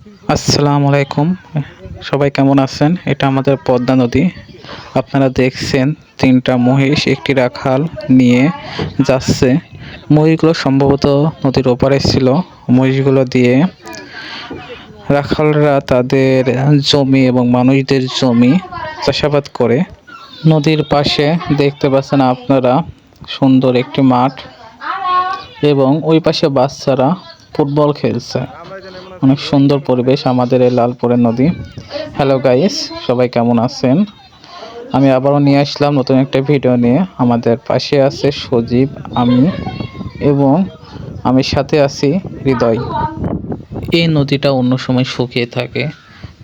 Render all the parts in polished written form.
আসসালামু আলাইকুম। সবাই কেমন আছেন? এটা আমাদের পদ্মা নদী। আপনারা দেখছেন ৩টা মহিষ একটি রাখাল নিয়ে যাচ্ছে। মহিষগুলো সম্ভবত নদীর ওপারে ছিল। মহিষগুলো দিয়ে রাখালরা তাদের জমি এবং মানুষদের জমি চাষাবাদ করে। নদীর পাশে দেখতে পাচ্ছেন আপনারা সুন্দর একটি মাঠ এবং ওই পাশে বাচ্চারা ফুটবল খেলছে। অনেক সুন্দর পরিবেশ আমাদের এই লালপুরের নদী। হ্যালো গাইস, সবাই কেমন আছেন? আমি আবারও নিয়ে আসলাম নতুন একটা ভিডিও নিয়ে। আমাদের পাশে আছে সজীব, আমি এবং আমি সাথে আছি হৃদয়। এই নদীটা অন্য সময় শুকিয়ে থাকে।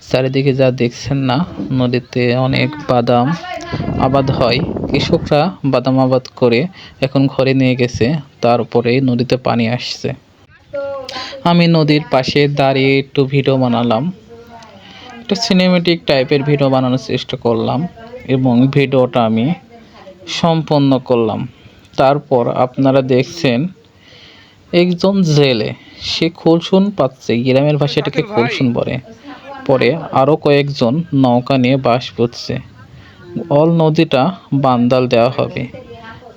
চারিদিকে যা দেখছেন না, নদীতে অনেক বাদাম আবাদ হয়। কৃষকরা বাদাম আবাদ করে এখন ঘরে নিয়ে গেছে, তারপরে নদীতে পানি আসছে। আমি নদীর পাশে দাঁড়িয়ে একটু ভিডিও বানালাম, একটু সিনেমেটিক টাইপের ভিডিও বানানোর চেষ্টা করলাম এবং ভিডিওটা আমি সম্পন্ন করলাম। তারপর আপনারা দেখছেন একজন জেলে, সে খুলসুন পাচ্ছে, গ্রামের ভাষায় এটাকে খুলসুন বলে। পরে আরও কয়েকজন নৌকা নিয়ে বাস করছে। অল নদীটা বান্দাল দেওয়া হবে।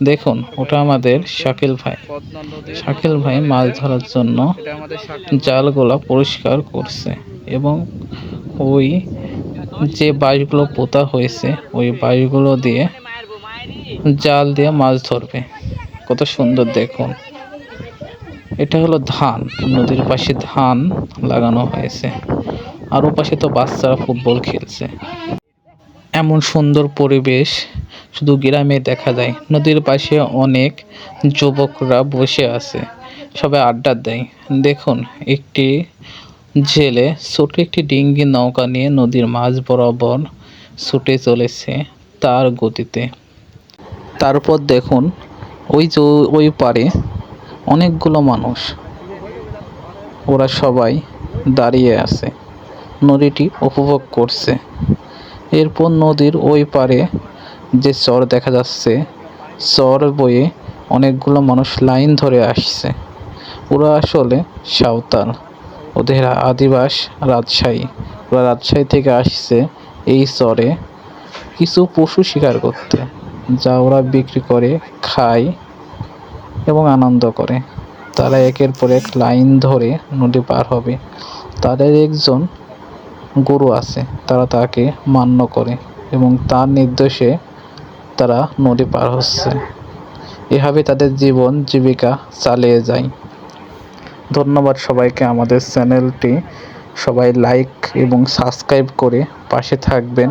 দেখুন, ওটা আমাদের শাকিল ভাই। শাকিল ভাই মাছ ধরার জন্য জালগুলা পরিষ্কার করছে এবং ওই যে বাঁশগুলো পোতা হয়েছে ওই বাঁশগুলো দিয়ে জাল দিয়ে মাছ ধরবে। কত সুন্দর দেখুন। এটা হলো ধান, নদীর পাশে ধান লাগানো হয়েছে, আর ওপাশে তো বাচ্চারা ফুটবল খেলছে। এমন সুন্দর পরিবেশ শুধু গ্রামে দেখা যায়। নদীর পাশে অনেক যুবকরা বসে আছে, সবাই আড্ডা দেয়। দেখুন, একটি জেলে ছোট একটি ডিঙ্গি নৌকা নিয়ে নদীর মাঝ বরাবর ছুটে চলেছে তার গতিতে। তারপর দেখুন, ওই পারে অনেকগুলো মানুষ, ওরা সবাই দাঁড়িয়ে আছে, নদীটি উপভোগ করছে। এরপর নদীর ওই পারে যে চর দেখা যাচ্ছে, চর বয়ে অনেকগুলো মানুষ লাইন ধরে আসছে। ওরা আসলে সাঁওতাল, ওদের আদিবাস রাজশাহী। ওরা রাজশাহী থেকে আসছে এই চরে কিছু পশু শিকার করতে, যা ওরা বিক্রি করে, খায় এবং আনন্দ করে। তারা একের পর এক লাইন ধরে নদী পার হবে। তাদের একজন গুরু আছে, তারা তাকে মান্য করে এবং তার নির্দেশে তারা নদী পার হচ্ছে। এভাবে তাদের জীবন জীবিকা চালিয়ে যায়। ধন্যবাদ সবাইকে। আমাদের চ্যানেলটি সবাই লাইক এবং সাবস্ক্রাইব করে পাশে থাকবেন।